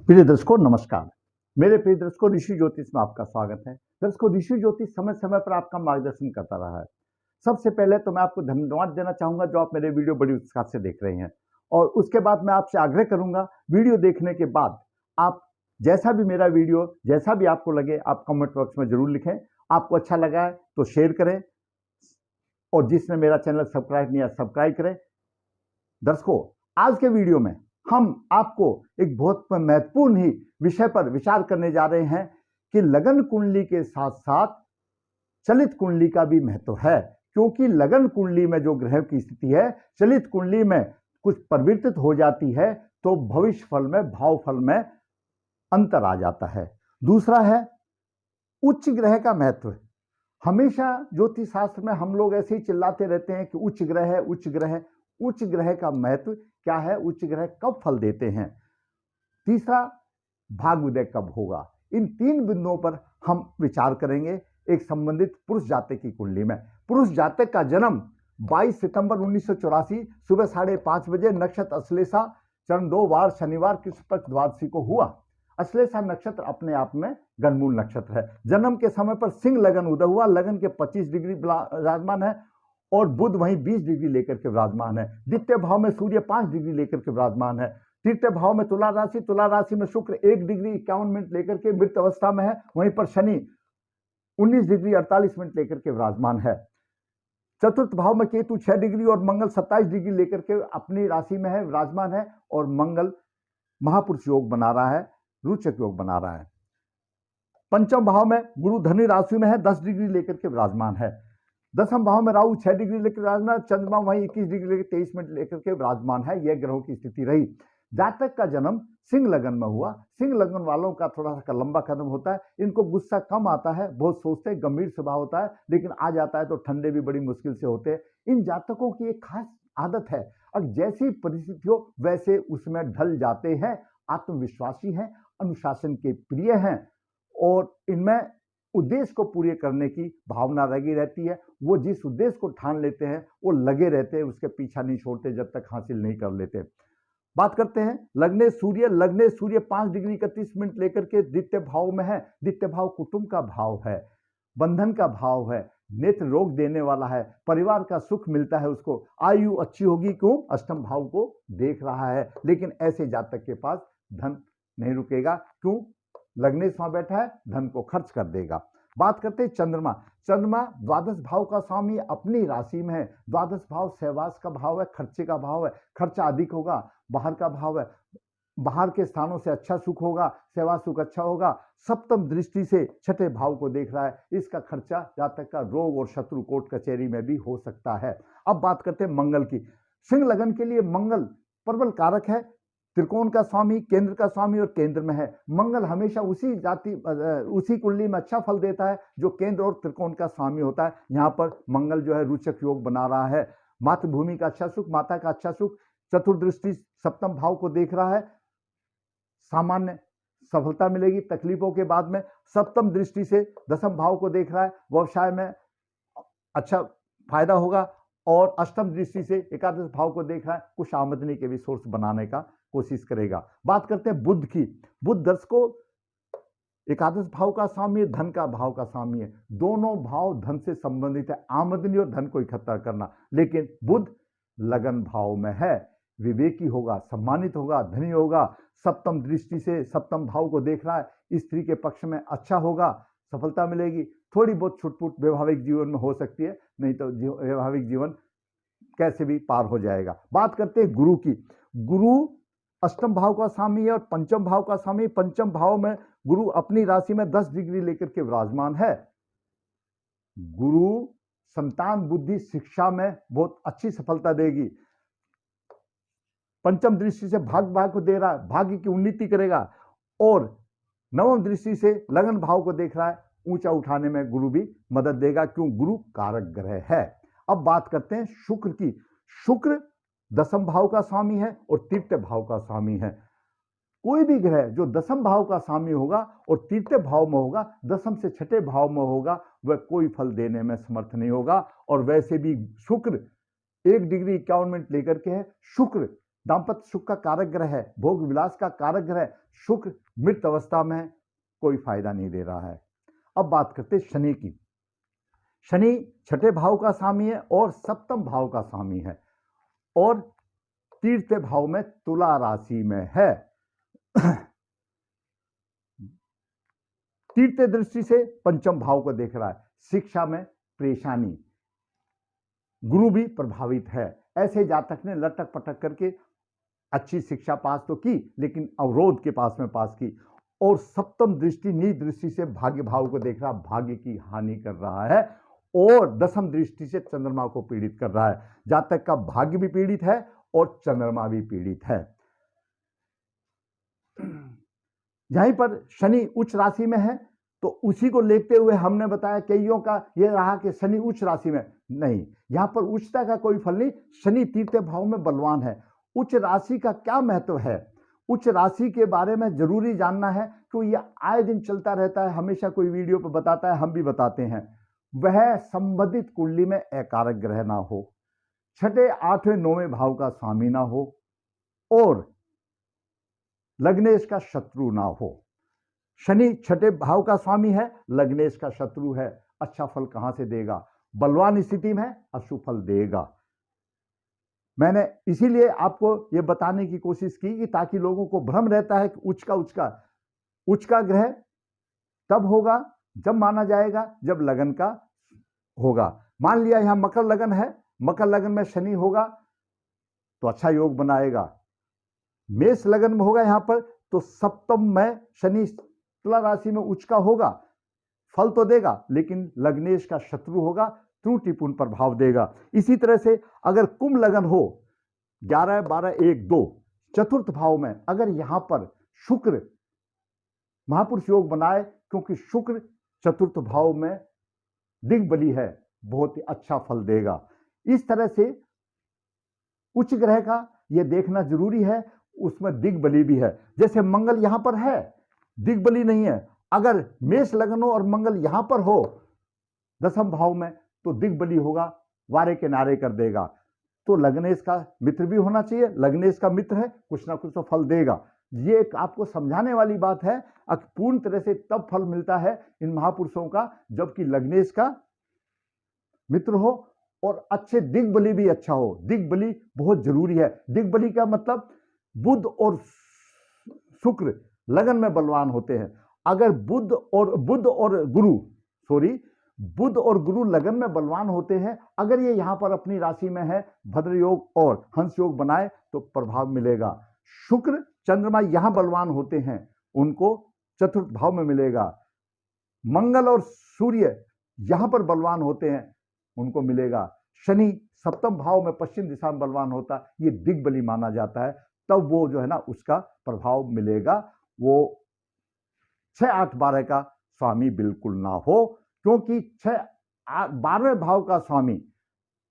प्रिय दर्शकों नमस्कार। मेरे प्रिय दर्शकों ऋषि ज्योतिष में आपका स्वागत है। दर्शकों ऋषि ज्योतिष समय समय पर आपका मार्गदर्शन करता रहा है। सबसे पहले तो मैं आपको धन्यवाद देना चाहूंगा जो आप मेरे वीडियो बड़ी उत्साह से देख रहे हैं, और उसके बाद मैं आपसे आग्रह करूंगा वीडियो देखने के बाद आप जैसा भी मेरा वीडियो जैसा भी आपको लगे आप कमेंट बॉक्स में जरूर लिखें। आपको अच्छा लगा है तो शेयर करें, और जिसने मेरा चैनल सब्सक्राइब नहीं किया सब्सक्राइब करें। दर्शकों आज के वीडियो में हम आपको एक बहुत महत्वपूर्ण ही विषय पर विचार करने जा रहे हैं कि लगन कुंडली के साथ साथ चलित कुंडली का भी महत्व है, क्योंकि लगन कुंडली में जो ग्रह की स्थिति है चलित कुंडली में कुछ परिवर्तित हो जाती है तो भविष्य फल में भाव फल में अंतर आ जाता है। दूसरा है उच्च ग्रह का महत्व। हमेशा ज्योतिष शास्त्र में हम लोग ऐसे ही चिल्लाते रहते हैं कि उच्च ग्रह है उच्च ग्रह है। उच्च ग्रह का महत्व क्या है, उच्च ग्रह कब फल देते हैं। तीसरा भाग उदय कब होगा। इन तीन बिंदुओं पर हम विचार करेंगे एक संबंधित पुरुष जातक की कुंडली में। पुरुष जातक का जन्म 22 सितंबर 1984 सुबह 5:30 बजे नक्षत्र अश्लेषा चरण 2 वार शनिवार कृष्ण पक्ष द्वादशी को हुआ। अश्लेषा नक्षत्र अपने आप में गणमूल नक्षत्र है। जन्म के समय पर सिंह लगन उदय हुआ। लगन के 25 डिग्री विराजमान है और बुध वहीं 20 डिग्री लेकर के विराजमान है। द्वितीय भाव में सूर्य 5 डिग्री लेकर के विराजमान है। तृतीय भाव में तुला राशि में शुक्र 1 डिग्री 51 मिनट लेकर के मृत अवस्था में है। वहीं पर शनि 19 डिग्री 48 मिनट लेकर के विराजमान है। चतुर्थ भाव में केतु 6 डिग्री और मंगल 27 डिग्री लेकर के अपनी राशि में है विराजमान है, और मंगल महापुरुष योग बना रहा है, रोचक योग बना रहा है। पंचम भाव में गुरु धनु राशि में है 10 डिग्री लेकर के विराजमान है। दसम भाव में राहु 6 डिग्री लेकर विराजमान, चंद्रमा वहीं 21 डिग्री लेकर 23 मिनट लेकर के विराजमान है। यह ग्रहों की स्थिति रही। जातक का जन्म सिंह लगन में हुआ। सिंह लगन वालों का थोड़ा सा लंबा कदम होता है, इनको गुस्सा कम आता है, बहुत सोचते हैं, गंभीर स्वभाव होता है, लेकिन आ जाता है तो ठंडे भी बड़ी मुश्किल से होते हैं। इन जातकों की एक खास आदत है, अब जैसी परिस्थिति हो वैसे उसमें ढल जाते हैं। आत्मविश्वासी हैं, अनुशासन के प्रिय हैं, और इनमें उद्देश्य को पूरे करने की भावना लगी रहती है। वो जिस उद्देश्य को ठान लेते हैं वो लगे रहते हैं, उसके पीछा नहीं छोड़ते जब तक हासिल नहीं कर लेते। बात करते हैं लग्ने सूर्य 5 डिग्री 31 मिनट लेकर के द्वितीय भाव में है। द्वितीय भाव कुटुंब का भाव है, बंधन का भाव है, नेत्र रोग देने वाला है, परिवार का सुख मिलता है उसको, आयु अच्छी होगी। क्यों? अष्टम भाव को देख रहा है। लेकिन ऐसे जातक के पास धन नहीं रुकेगा। क्यों? लग्नेश वहां बैठा है, धन को खर्च कर देगा। बात करते हैं चंद्रमा। चंद्रमा द्वादश भाव का स्वामी अपनी राशि में है। द्वादश भाव सहवास का भाव है, खर्चे का भाव है, खर्चा अधिक होगा। बाहर का भाव है, बाहर के स्थानों से अच्छा सुख होगा, सेवा सुख अच्छा होगा। सप्तम दृष्टि से छठे भाव को देख रहा है, इसका खर्चा जातक का रोग और शत्रु कोर्ट कचहरी में भी हो सकता है। अब बात करते हैं मंगल की। सिंह लगन के लिए मंगल प्रबल कारक है, त्रिकोण का स्वामी, केंद्र का स्वामी और केंद्र में है। मंगल हमेशा उसी कुंडली में अच्छा फल देता है जो केंद्र और त्रिकोण का स्वामी होता है। यहाँ पर मंगल जो है रोचक योग बना रहा है। मातृभूमि का अच्छा सुख, माता का अच्छा सुख, चतुर्दृष्टि सप्तम भाव को देख रहा है, सामान्य सफलता मिलेगी तकलीफों के बाद में। सप्तम दृष्टि से दसम भाव को देख रहा है, व्यवसाय में अच्छा फायदा होगा। और अष्टम दृष्टि से एकादश भाव को देख रहा है, कुछ आमदनी के भी सोर्स बनाने का कोशिश करेगा। बात करते हैं बुध की। बुध दर्शकों एकादश भाव का स्वामी है, धन का भाव का स्वामी है। दोनों भाव धन से संबंधित है, आमदनी और धन को इकट्ठा करना। लेकिन बुध लगन भाव में है, विवेकी होगा, सम्मानित होगा, धनी होगा। सप्तम दृष्टि से सप्तम भाव को देख रहा है, स्त्री के पक्ष में अच्छा होगा, सफलता मिलेगी। थोड़ी बहुत छुटपुट वैवाहिक जीवन में हो सकती है, नहीं तो वैवाहिक जीवन कैसे भी पार हो जाएगा। बात करते हैं गुरु की। गुरु अष्टम भाव का स्वामी है और पंचम भाव का स्वामी। पंचम भाव में गुरु अपनी राशि में 10 डिग्री लेकर के विराजमान है। गुरु संतान बुद्धि शिक्षा में बहुत अच्छी सफलता देगी। पंचम दृष्टि से भाग को दे रहा है, भाग्य की उन्नति करेगा। और नवम दृष्टि से लगन भाव को देख रहा है, ऊंचा उठाने में गुरु भी मदद देगा। क्यों? गुरु कारक ग्रह है। अब बात करते हैं शुक्र की। शुक्र दसम भाव का स्वामी है और तृतीय भाव का स्वामी है। कोई भी ग्रह जो दसम भाव का स्वामी होगा और तृतीय भाव में होगा, दसम से छठे भाव में होगा, वह कोई फल देने में समर्थ नहीं होगा। और वैसे भी शुक्र 1 डिग्री 51 मिनट लेकर के है। शुक्र दाम्पत्य सुख का कारक ग्रह है, भोग विलास का कारक ग्रह शुक्र मृत अवस्था में है, कोई फायदा नहीं दे रहा है। अब बात करते शनि की। शनि छठे भाव का स्वामी है और सप्तम भाव का स्वामी है और तीसरे भाव में तुला राशि में है। तीसरे दृष्टि से पंचम भाव को देख रहा है। शिक्षा में परेशानी, गुरु भी प्रभावित है। ऐसे जातक ने लटक पटक करके अच्छी शिक्षा पास तो की लेकिन अवरोध के पास में पास की। और सप्तम दृष्टि नीच दृष्टि से भाग्य भाव को देख रहा, भाग्य की हानि कर रहा है और दसम दृष्टि से चंद्रमा को पीड़ित कर रहा है। जातक का भाग्य भी पीड़ित है और चंद्रमा भी पीड़ित है। यहीं पर शनि उच्च राशि में है तो उसी को लेते हुए हमने बताया कईयों का यह रहा कि शनि उच्च राशि में नहीं, यहां पर उच्चता का कोई फल नहीं। शनि तीसरे भाव में बलवान है। उच्च राशि का क्या महत्व है, उच्च राशि के बारे में जरूरी जानना है क्योंकि यह आए दिन चलता रहता है, हमेशा कोई वीडियो पर बताता है, हम भी बताते हैं। वह संबंधित कुंडली में अकारक ग्रह ना हो, छठे आठवें नौवें भाव का स्वामी ना हो और लग्नेश का शत्रु ना हो। शनि छठे भाव का स्वामी है, लग्नेश का शत्रु है, अच्छा फल कहां से देगा? बलवान स्थिति में अशुभ फल देगा। मैंने इसीलिए आपको यह बताने की कोशिश की कि ताकि लोगों को भ्रम रहता है कि उच्च का ग्रह तब होगा जब माना जाएगा जब लगन का होगा। मान लिया यहां मकर लगन है, मकर लगन में शनि होगा तो अच्छा योग बनाएगा। मेष लगन में होगा यहां पर तो सप्तम में शनि तुला राशि में उच्च का होगा, फल तो देगा लेकिन लग्नेश का शत्रु होगा, त्रुटिपूर्ण प्रभाव देगा। इसी तरह से अगर कुंभ लगन हो 11, 12, 1, 2 चतुर्थ भाव में, अगर यहां पर शुक्र महापुरुष योग बनाए, क्योंकि शुक्र चतुर्थ भाव में दिग्बली है, बहुत ही अच्छा फल देगा। इस तरह से उच्च ग्रह का यह देखना जरूरी है, उसमें दिग्बली भी है। जैसे मंगल यहां पर है, दिग्बली नहीं है। अगर मेष लगन हो और मंगल यहां पर हो दसम भाव में तो दिग्बली होगा, वारे के नारे कर देगा। तो लग्नेश का मित्र भी होना चाहिए, लग्नेश का मित्र है, कुछ ना कुछ तो फल देगा। ये एक आपको समझाने वाली बात है। पूर्ण तरह से तब फल मिलता है इन महापुरुषों का जबकि लग्नेश का मित्र हो और अच्छे दिग्बली भी अच्छा हो। दिग्बली बहुत जरूरी है। दिग्बली का मतलब बुध और शुक्र लगन में बलवान होते हैं। अगर बुध और गुरु लगन में बलवान होते हैं, अगर ये यहां पर अपनी राशि में है, भद्र योग और हंस योग बनाए तो प्रभाव मिलेगा। शुक्र चंद्रमा यहां बलवान होते हैं, उनको चतुर्थ भाव में मिलेगा। मंगल और सूर्य यहां पर बलवान होते हैं, उनको मिलेगा। शनि सप्तम भाव में पश्चिम दिशा में बलवान होता, ये दिग्बली माना जाता है। तब वो जो है ना उसका प्रभाव मिलेगा। वो 6, 8, 12 का स्वामी बिल्कुल ना हो, क्योंकि 6, 12वें भाव का स्वामी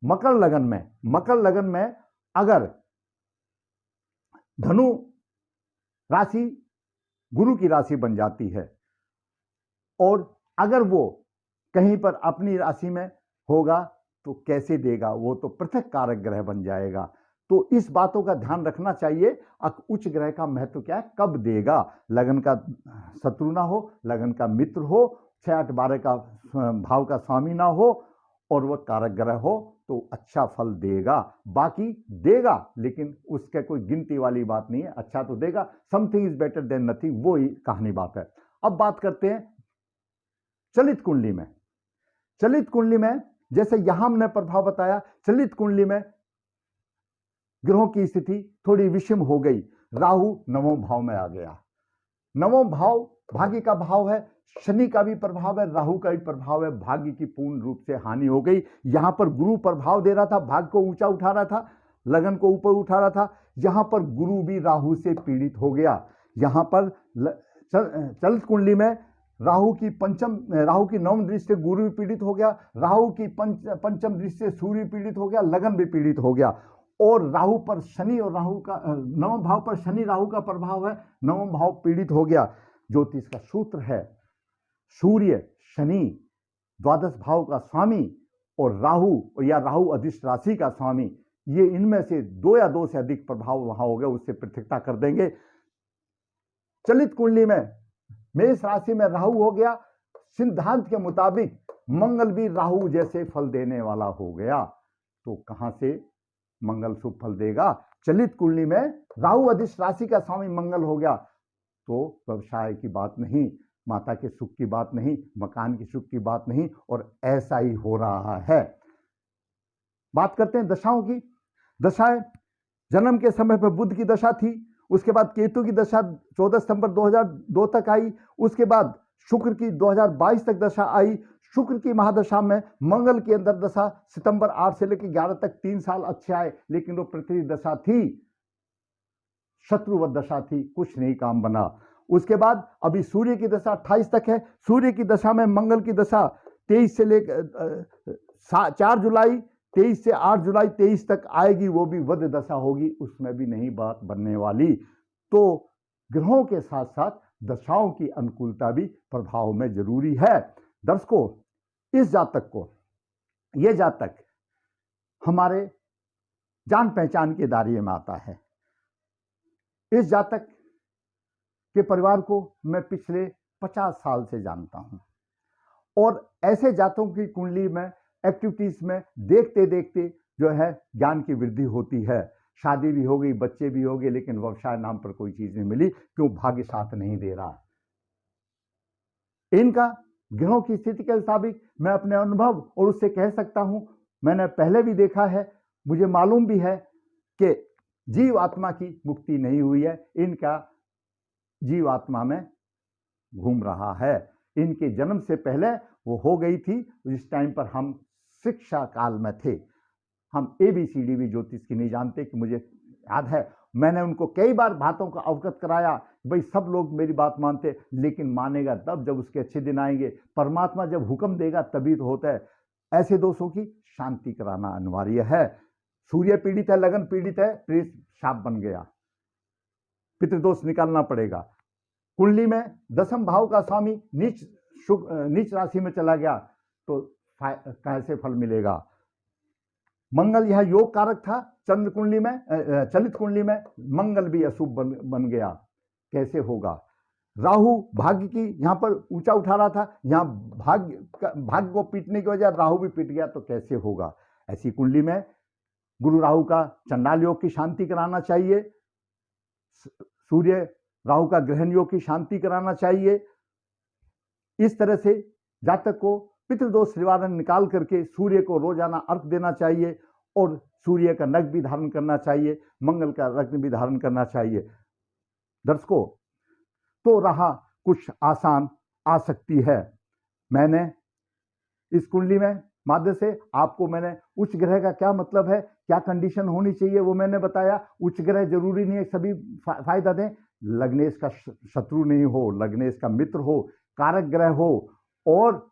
मकर लगन में अगर धनु राशि गुरु की राशि बन जाती है और अगर वो कहीं पर अपनी राशि में होगा तो कैसे देगा? वो तो पृथक कारक ग्रह बन जाएगा। तो इस बातों का ध्यान रखना चाहिए। उच्च ग्रह का महत्व क्या है, कब देगा? लगन का शत्रु ना हो, लगन का मित्र हो, 6, 8, 12 का भाव का स्वामी ना हो और वह कारक ग्रह हो तो अच्छा फल देगा। बाकी देगा लेकिन उसके कोई गिनती वाली बात नहीं है, अच्छा तो देगा। Something is better than nothing, वो ही कहानी बात है। अब बात करते हैं चलित कुंडली में। चलित कुंडली में जैसे यहां हमने प्रभाव बताया, चलित कुंडली में ग्रहों की स्थिति थोड़ी विषम हो गई। राहु नवम भाव में आ गया। नवम भाव भाग्य का भाव है, शनि का भी प्रभाव है, राहु का भी प्रभाव है। भाग्य की पूर्ण रूप से हानि हो गई। यहां पर गुरु प्रभाव दे रहा था, भाग्य को ऊंचा उठा रहा था, लगन को ऊपर उठा रहा था। यहां पर गुरु भी राहु से पीड़ित हो गया। यहां पर चलित कुंडली में राहु की नवम दृष्टि से गुरु भी पीड़ित हो गया, राहु की पंचम दृष्टि से सूर्य पीड़ित हो गया, लगन भी पीड़ित हो गया। और राहु पर शनि और राहु का नवम भाव पर शनि राहु का प्रभाव है, नवम भाव पीड़ित हो गया। ज्योतिष का सूत्र है सूर्य शनि द्वादश भाव का स्वामी और राहु या राहु अधिष्ठ राशि का स्वामी ये इनमें से 2 या 2 से अधिक प्रभाव वहां हो गए, उससे पृथकता कर देंगे। चलित कुंडली में मेष राशि में राहु हो गया, सिद्धांत के मुताबिक मंगल भी राहु जैसे फल देने वाला हो गया। तो कहां से मंगल शुभ फल देगा? चलित कुंडली में राहु अधिष्ठ राशि का स्वामी मंगल हो गया, तो व्यवसाय की बात नहीं, माता के सुख की बात नहीं, मकान की सुख की बात नहीं, और ऐसा ही हो रहा है। बात करते हैं दशाओं की। दशाएं, जन्म के समय पर बुध की दशा थी, उसके बाद केतु की दशा 14 सितंबर 2002 तक आई, उसके बाद शुक्र की 2022 तक दशा आई। शुक्र की महादशा में मंगल की अंदर दशा सितंबर 8 से लेकर 11 तक 3 साल अच्छे आए, लेकिन वो पृथ्वी दशा थी, शत्रुवत दशा थी, कुछ नहीं काम बना। उसके बाद अभी सूर्य की दशा 28 तक है। सूर्य की दशा में मंगल की दशा 23 से लेकर 4 जुलाई 23 से 8 जुलाई 23 तक आएगी, वो भी वध दशा होगी, उसमें भी नहीं बात बनने वाली। तो ग्रहों के साथ साथ दशाओं की अनुकूलता भी प्रभाव में जरूरी है। दर्शकों, इस जातक को, यह जातक हमारे जान पहचान के दायरे में आता है। इस जातक के परिवार को मैं पिछले 50 साल से जानता हूं, और ऐसे जातकों की कुंडली में एक्टिविटीज में देखते देखते जो है ज्ञान की वृद्धि होती है। शादी भी हो गई, बच्चे भी हो गए, लेकिन व्यवसाय नाम पर कोई चीज नहीं मिली, क्यों? भाग्य साथ नहीं दे रहा। इनका ग्रहों की स्थिति के मुताबिक मैं अपने अनुभव और उससे कह सकता हूं, मैंने पहले भी देखा है, मुझे मालूम भी है कि जीव आत्मा की मुक्ति नहीं हुई है, इनका जीव आत्मा में घूम रहा है। इनके जन्म से पहले वो हो गई थी, जिस टाइम पर हम शिक्षा काल में थे। हम ABCD भी ज्योतिष की नहीं जानते, कि मुझे याद है मैंने उनको कई बार बातों का अवगत कराया, भाई सब लोग मेरी बात मानते, लेकिन मानेगा तब जब उसके अच्छे दिन आएंगे। परमात्मा जब हुक्म देगा तभी तो होता है। ऐसे दोषों की शांति कराना अनिवार्य है। सूर्य पीड़ित है, लगन पीड़ित है, प्रेत शाप बन गया, पितृदोष निकालना पड़ेगा। कुंडली में 10वें भाव का स्वामी नीच राशि में चला गया, तो कैसे फल मिलेगा? मंगल यह योग कारक था, चंद्र कुंडली में, चलित कुंडली में मंगल भी अशुभ बन गया, कैसे होगा? राहु भाग्य की यहां पर ऊंचा उठा रहा था, यहां भाग्य को पीटने की वजह राहु भी पीट गया, तो कैसे होगा? ऐसी कुंडली में गुरु राहु का चंडाल योग की शांति कराना चाहिए, सूर्य राहु का ग्रहण योग की शांति कराना चाहिए। इस तरह से जातक को पितृदोष निवारण निकाल करके सूर्य को रोजाना अर्घ देना चाहिए, और सूर्य का नग भी धारण करना चाहिए, मंगल का रत्न भी धारण करना चाहिए। दर्शकों, तो रहा कुछ आसान आ सकती है। मैंने इस कुंडली में माध्यम से आपको मैंने उच्च ग्रह का क्या मतलब है, क्या कंडीशन होनी चाहिए, वो मैंने बताया। उच्च ग्रह जरूरी नहीं है सभी फायदा दें, लग्नेश का शत्रु नहीं हो, लग्नेश का मित्र हो, कारक ग्रह हो, और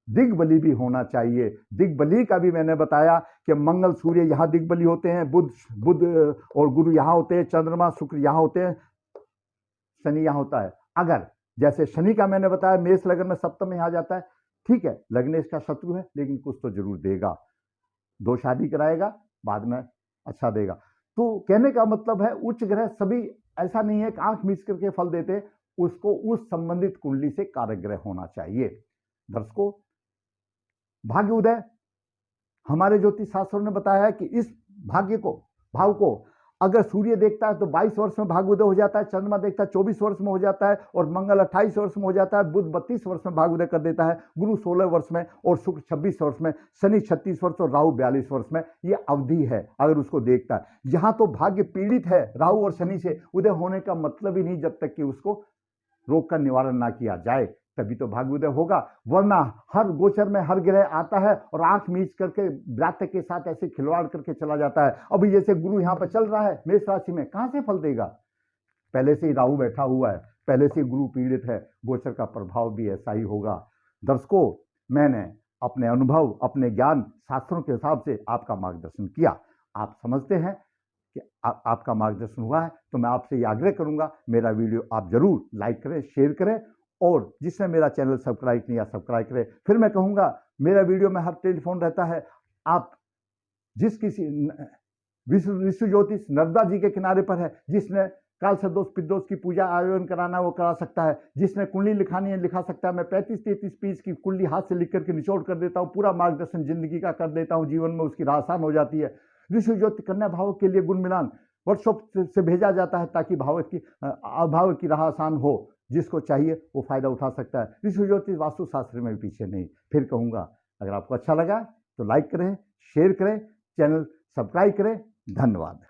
दिग्बली भी होना चाहिए। दिग्बली का भी मैंने बताया कि मंगल सूर्य यहाँ दिग्बली होते हैं, बुध और गुरु यहाँ होते हैं, चंद्रमा शुक्र यहाँ होते हैं, शनि यहाँ होता है। अगर जैसे शनि का मैंने बताया मेष लगन में सप्तम में आ जाता है, ठीक है, लगने इसका शत्रु है, लेकिन कुछ तो जरूर देगा, 2 शादी कराएगा, बाद में अच्छा देगा। तो कहने का मतलब है उच्च ग्रह सभी ऐसा नहीं है कि आंख मीच करके फल देते, उसको उस संबंधित कुंडली से कारक ग्रह होना चाहिए। दर्शकों, भाग्य उदय हमारे ज्योतिष शास्त्रों ने बताया है कि इस भाव को अगर सूर्य देखता है तो 22 वर्ष में भाग्योदय हो जाता है, चंद्रमा देखता है 24 वर्ष में हो जाता है, और मंगल 28 वर्ष में हो जाता है, बुध 32 वर्ष में भाग्योदय कर देता है, गुरु 16 वर्ष में, और शुक्र 26 वर्ष में, शनि 36 वर्ष और राहु 42 वर्ष में। ये अवधि है अगर उसको देखता है। यहाँ तो भाग्य पीड़ित है राहु और शनि से, उदय होने का मतलब ही नहीं जब तक कि उसको रोग का निवारण ना किया जाए, तभी तो भाग्योदय होगा। वरना हर गोचर में हर ग्रह आता है और आंख मीच करके जातक के साथ ऐसे खिलवाड़ करके चला जाता है। अभी जैसे गुरु यहाँ पर चल रहा है मेष राशि में, कहां से फल देगा? पहले से ही राहु बैठा हुआ है, पहले से गुरु पीड़ित है, गोचर का प्रभाव भी ऐसा ही होगा। दर्शकों, मैंने अपने अनुभव, अपने ज्ञान, शास्त्रों के हिसाब से आपका मार्गदर्शन किया। आप समझते हैं कि आपका मार्गदर्शन हुआ है, तो मैं आपसे यह आग्रह करूंगा, मेरा वीडियो आप जरूर लाइक करें, शेयर करें, और जिसने मेरा चैनल सब्सक्राइब किया सब्सक्राइब करें। फिर मैं कहूंगा, मेरा वीडियो में हर टेलीफोन रहता है, आप जिस किसी ऋषि ज्योतिष नर्मदा जी के किनारे पर है। जिसने काल सदोष पिदोष की पूजा आयोजन कराना वो करा सकता है। जिसने कुंडली लिखानी है लिखा सकता है। मैं 35-33 पीस की कुंडली हाथ से लिख करके निचोड़ कर देता हूँ, पूरा मार्गदर्शन जिंदगी का कर देता हूँ, जीवन में उसकी राह आसान हो जाती है। ऋषि ज्योतिष कन्या भाव के लिए गुण मिलान व्हाट्सएप से भेजा जाता है ताकि अभाव की राह आसान हो। जिसको चाहिए वो फायदा उठा सकता है। ऋषि ज्योतिष वास्तुशास्त्र में पीछे नहीं। फिर कहूंगा, अगर आपको अच्छा लगा तो लाइक करें, शेयर करें, चैनल सब्सक्राइब करें। धन्यवाद।